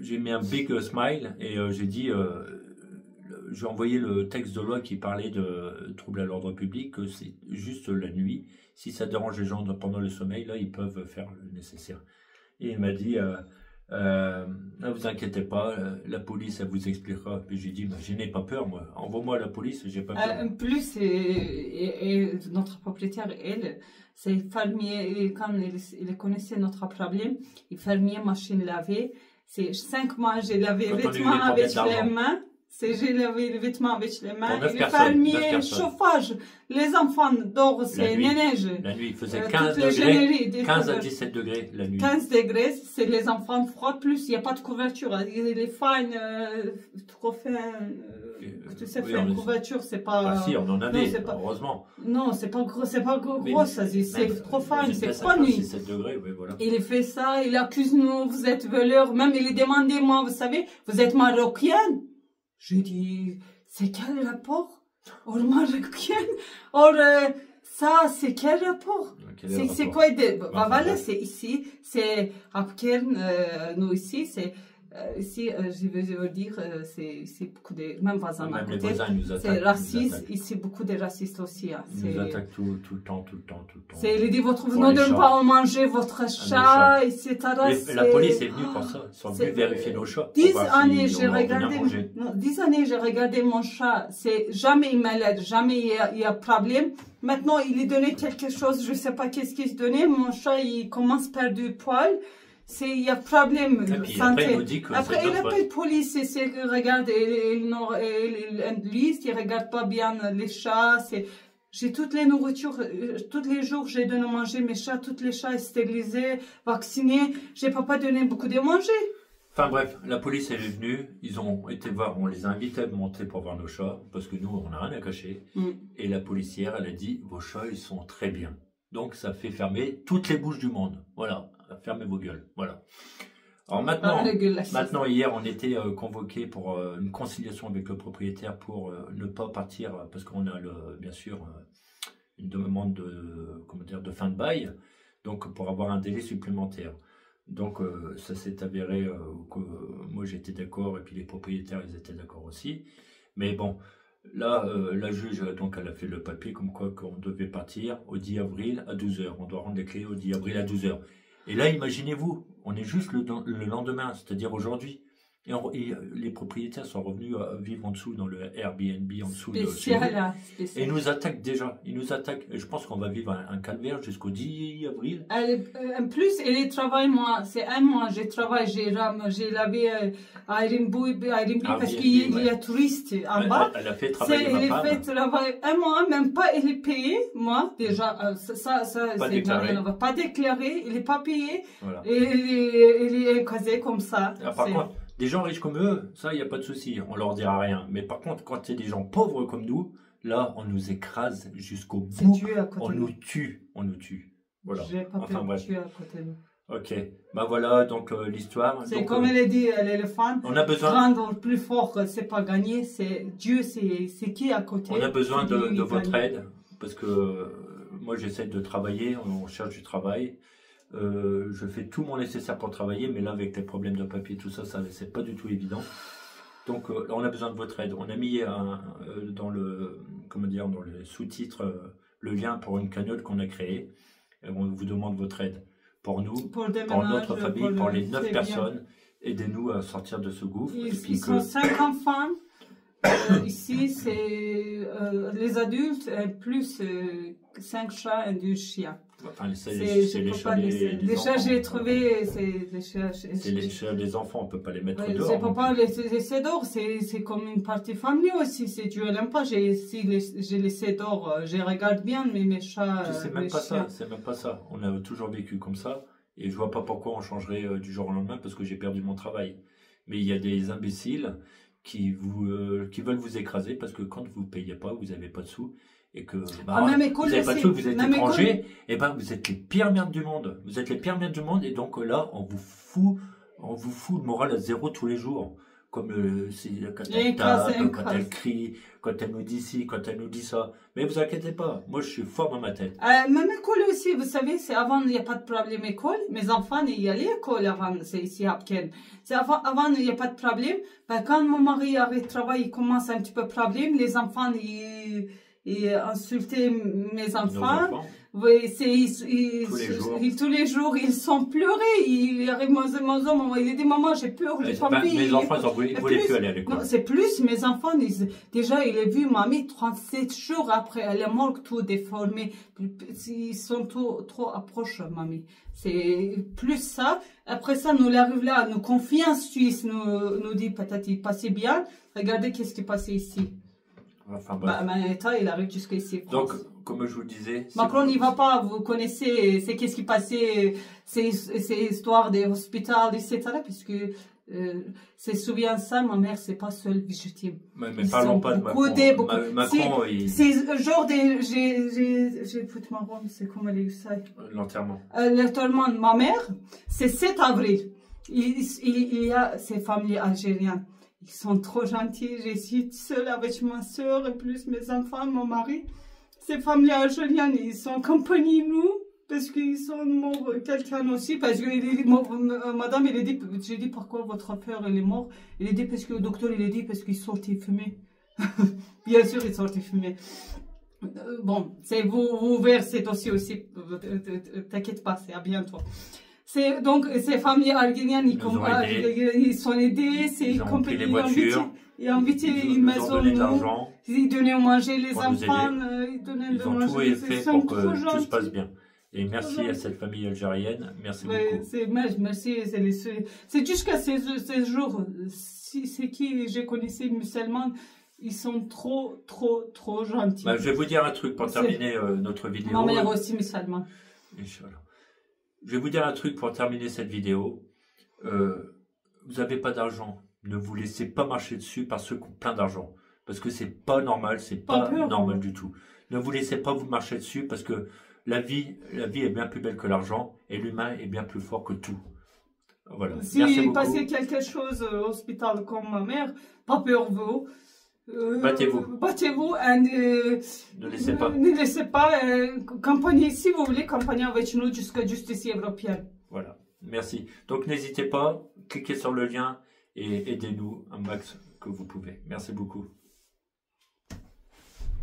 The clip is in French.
j'ai mis un big smile et j'ai dit, j'ai envoyé le texte de loi qui parlait de troubles à l'ordre public, que c'est juste la nuit. Si ça dérange les gens pendant le sommeil, là, ils peuvent faire le nécessaire. Et il m'a dit, ne vous inquiétez pas, la police, elle vous expliquera. Puis j'ai dit, je n'ai pas peur, moi. Envoie-moi la police, j'ai pas peur. En plus, notre propriétaire, elle, c'est fermier, et quand il connaissait notre problème, il fermier, machine lavée. C'est 5 mois, j'ai lavé les vêtements avec les mains. J'ai lavé les vêtements avec les mains. Et le fermier, chauffage. Les enfants dorment, c'est neige. La nuit, il faisait 15 degrés. 15 à 17 degrés la nuit. 15 degrés, c'est les enfants froids, plus il n'y a pas de couverture. Les fines, trop fin. Tu sais, faire une couverture, c'est pas. Ah si, on en avait, heureusement. Non, c'est pas gros, c'est ça, c'est trop fin, c'est trop nuit. 17 degrés, oui, voilà. Il fait ça, il accuse nous, vous êtes voleurs. Même il a demandé, moi, vous savez, vous êtes marocaine. J'ai dit, c'est quel rapport? Or marocaine? Or, ça, c'est quel rapport? C'est quoi? Voilà, c'est ici, c'est Apkern, nous ici, c'est. Ici, je veux dire, c'est beaucoup de. Même voisins à côté. C'est raciste. Ici, beaucoup de racistes aussi. Hein. Ils nous attaquent tout le temps. Il dit votre venant de ne pas manger votre chat, etc. La police est venue pour ça. Ils sont venus vérifier nos chats. 10 années, j'ai regardé. 10 années, j'ai regardé mon chat. C'est jamais malade, jamais il y a problème. Maintenant, il est donné quelque chose, je ne sais pas qu'est-ce qu'il se donnait. Mon chat, il commence à perdre du poil. Il y a problème de santé. Après, il appelle police, il regarde, il liste, il regarde pas bien les chats. J'ai toutes les nourritures, tous les jours, j'ai donné à manger mes chats, tous les chats stérilisés, vaccinés. Je n'ai pas donné beaucoup de manger. Enfin bref, la police elle est venue, ils ont été voir, on les a invités à monter pour voir nos chats, parce que nous, on n'a rien à cacher. Et la policière, elle a dit, vos chats, ils sont très bien. Donc, ça fait fermer toutes les bouches du monde. Voilà. Fermez vos gueules, voilà. Alors maintenant hier, on était convoqués pour une conciliation avec le propriétaire pour ne pas partir, parce qu'on a bien sûr une demande de fin de bail, donc pour avoir un délai supplémentaire. Donc ça s'est avéré que moi j'étais d'accord et puis les propriétaires ils étaient d'accord aussi. Mais bon, là la juge donc elle a fait le papier comme quoi qu'on devait partir au 10 avril à 12 h. On doit rendre les clés au 10 avril à 12 h. Et là, imaginez-vous, on est juste le lendemain, c'est-à-dire aujourd'hui. Et les propriétaires sont revenus vivre en dessous, dans le Airbnb, en dessous de chez nous. Et ils nous attaquent déjà. Ils nous attaquent. Et je pense qu'on va vivre un calvaire jusqu'au 10 avril. En plus, il travaille, moi, c'est un mois, je travaille, j'ai lavé Airbnb parce qu'il y a touristes en bas. Elle a fait travailler ma femme. Elle a fait travailler un mois, même pas, il est payé, moi, déjà, il ne va pas déclarer, il n'est pas payé. Voilà. Et il est casé comme ça. Ah, par contre, des gens riches comme eux, ça, il n'y a pas de souci, on leur dira rien. Mais par contre, quand c'est des gens pauvres comme nous, là, on nous écrase jusqu'au bout. On nous tue. Voilà. J'ai pas pu tuer à côté de nous. Ok, bah voilà donc l'histoire. C'est comme elle a dit, l'éléphant. On a besoin. Prendre plus fort, c'est pas gagner, c'est Dieu, c'est qui à côté. On a besoin de votre aide parce que moi j'essaie de travailler, on cherche du travail. Je fais tout mon nécessaire pour travailler, mais là avec les problèmes de papier, tout ça, c'est pas du tout évident. Donc on a besoin de votre aide. On a mis dans le sous-titres le lien pour une cagnotte qu'on a créée. Et on vous demande votre aide pour nous, pour notre famille, pour les 9 personnes. Aidez-nous à sortir de ce gouffre. Ils sont 5 enfants. Ici, c'est les adultes, plus 5 chats et 2 chiens. Enfin, c'est les chats, j'ai trouvé, c'est les chats des enfants, on ne peut pas les mettre dehors. C'est pas les dehors, c'est comme une partie famille aussi. Si tu n'aimes pas, j'ai laissé dehors, je regarde bien mes chats. C'est même pas ça. On a toujours vécu comme ça, et je vois pas pourquoi on changerait du jour au lendemain parce que j'ai perdu mon travail. Mais il y a des imbéciles qui veulent vous écraser parce que quand vous ne payez pas, vous n'avez pas de sous. Et que vous n'avez pas de sous, vous êtes étranger, et ben vous êtes les pires merdes du monde. Vous êtes les pires merdes du monde, et donc là, on vous fout le moral à zéro tous les jours. comme quand elle tape, quand elle crie, quand elle nous dit ci, quand elle nous dit ça. Mais vous inquiétez pas, moi je suis fort dans ma tête. Même école aussi, vous savez, c'est avant, il n'y a pas de problème école. Mes enfants, il y a l'école avant, c'est ici à Apken. C'est avant, il n'y a pas de problème. Ben, quand mon mari arrête le travail, il commence un petit peu de problème. Les enfants, ils insultaient mes enfants. Oui, tous les jours, ils sont pleurés. Il arrive, maman, il dit, maman, j'ai peur, j'ai pas envie. Mes enfants, ils voulaient plus aller à l'école. C'est plus, mes enfants, déjà, il a vu mamie 37 jours après, elle est morte, tout déformée. Ils sont trop approches, mamie. C'est plus ça. Après ça, nous l'arrive là, nous confiance suisse, nous dit, peut-être, il passait bien. Regardez qu'est-ce qui passait ici. Enfin, bref. État, il arrive jusqu'ici. Donc, comme je vous disais... Macron n'y va pas, vous connaissez, c'est qu'est-ce qui passait, ces histoires des hôpitaux, etc. Puisque c'est souvent ça, ma mère, c'est pas seule victime. Mais parlons pas de Macron. Macron, c'est genre des... J'ai foutu ma robe, c'est comment elle est ça? L'enterrement. L'enterrement de ma mère, c'est 7 avril. Il y a ces familles algériennes. Ils sont trop gentils. Je suis seule avec ma soeur et plus mes enfants, mon mari. Ces familles algériennes, ils sont accompagnés nous parce qu'ils sont morts. Quelqu'un aussi, parce que madame, il a dit, j'ai dit pourquoi votre père il est mort. Il a dit parce que le docteur, il a dit parce qu'il sortait fumer. Bien sûr, il sortait fumer. Bon, c'est vous verrez ce dossier aussi. T'inquiète pas, c'est à bientôt. Donc, ces familles algériennes, ils sont aidés, ils ont pris les voitures, ils ont invité une maison, ils donnaient à manger les enfants, ils ont tout fait pour que tout se passe bien. Et merci à cette famille algérienne, merci beaucoup. Merci, c'est jusqu'à ces jours, c'est qui je connaissais musulmans, ils sont trop gentils. Je vais vous dire un truc pour terminer notre vidéo. Ma mère aussi musulmane. Inch'Allah. Je vais vous dire un truc pour terminer cette vidéo. Vous n'avez pas d'argent. Ne vous laissez pas marcher dessus par ceux qui ont plein d'argent. Parce que c'est pas normal, c'est pas normal du tout. Ne vous laissez pas vous marcher dessus parce que la vie est bien plus belle que l'argent et l'humain est bien plus fort que tout. Voilà. Si passez quelque chose au hospital comme ma mère, pas peur vous. Battez-vous. Battez-vous. Ne laissez pas. Ne laissez pas. Campagnez si vous voulez, campagnez avec nous jusqu'à justice européenne. Voilà. Merci. Donc n'hésitez pas, cliquez sur le lien et aidez-nous un max que vous pouvez. Merci beaucoup.